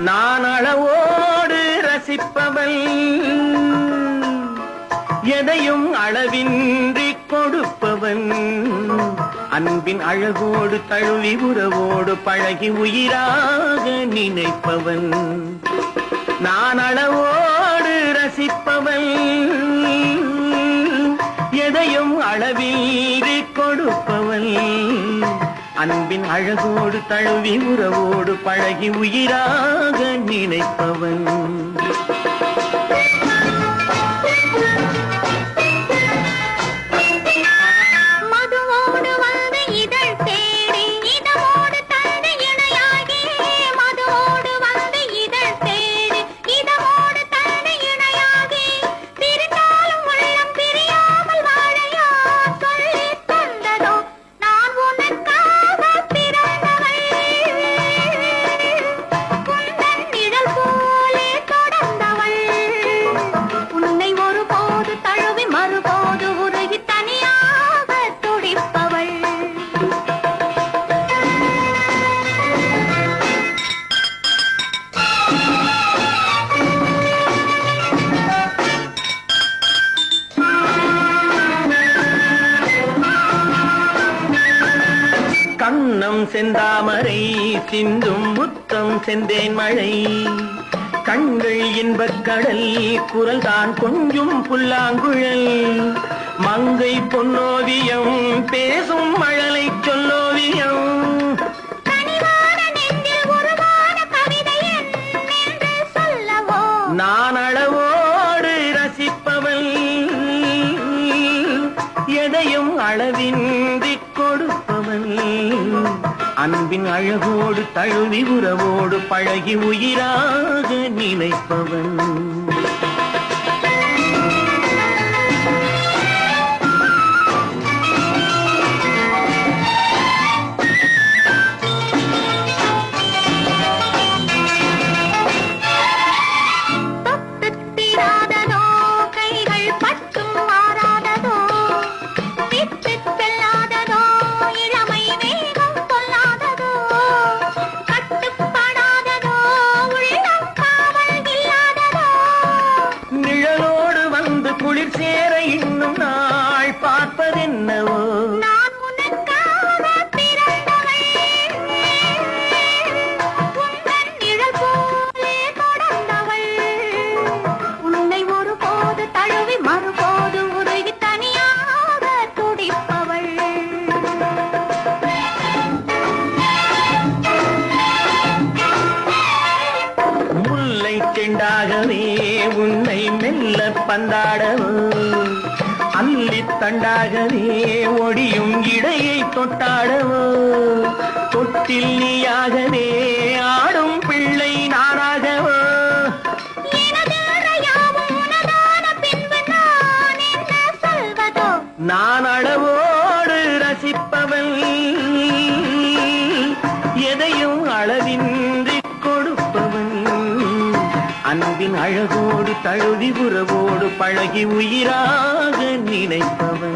நான் அளவோடு ரசிப்பவள், எதையும் அளவின்றி கொடுப்பவன், அன்பின் அழகோடு தழுவி உறவோடு பழகி உயிராக நினைப்பவன். நான் அளவோடு ரசிப்பவன், எதையும் அளவின்றி கொடுப்பவன், அன்பின் அழகோடு தழுவி உறவோடு பழகி உயிராக நினைப்பவன். கண்ணம் செந்தாமரை சிந்தும் முத்தம் செந்தேன் மழை, கண்கள் இன்பக் கடல் குரல் தான் கொஞ்சும் புல்லாங்குழல், மங்கை பொன்னோவியம் பேசும் மழலை சொல்லோவியம். நான் அளவோடு ரசிப்பவள், எதையும் அளவின்றி கொடுப்பவன், அன்பின் அழகோடு தழுவி உறவோடு பழகி உயிராக நினைப்பவன். குளிர் சேர இன்னும் நாள் பார்ப்பதென்னவோ, நான் உனக்காக பிறந்தவள், உந்தன் நிழல் போலே தொடர்ந்தவள், உன்னை ஒருபோது தழுவி மறுபோது உருகி தனியாக துடிப்பவள். முல்லை செண்டாகவே உன்னை மெல்ல பந்தாடவோ, அல்லி தண்டாகவே ஒடியும் இடையை தொட்டாடவோ, தொட்டில் நீயாகவே ஆடும் பிள்ளை நானாகவோ. நான் அளவோடு ரசிப்பவன், எதையும் அளவின்றி கொடுப்பவன், அன்பின் அழகோடு தழுவி உறவோடு பழகி உயிராக நினைப்பவன்.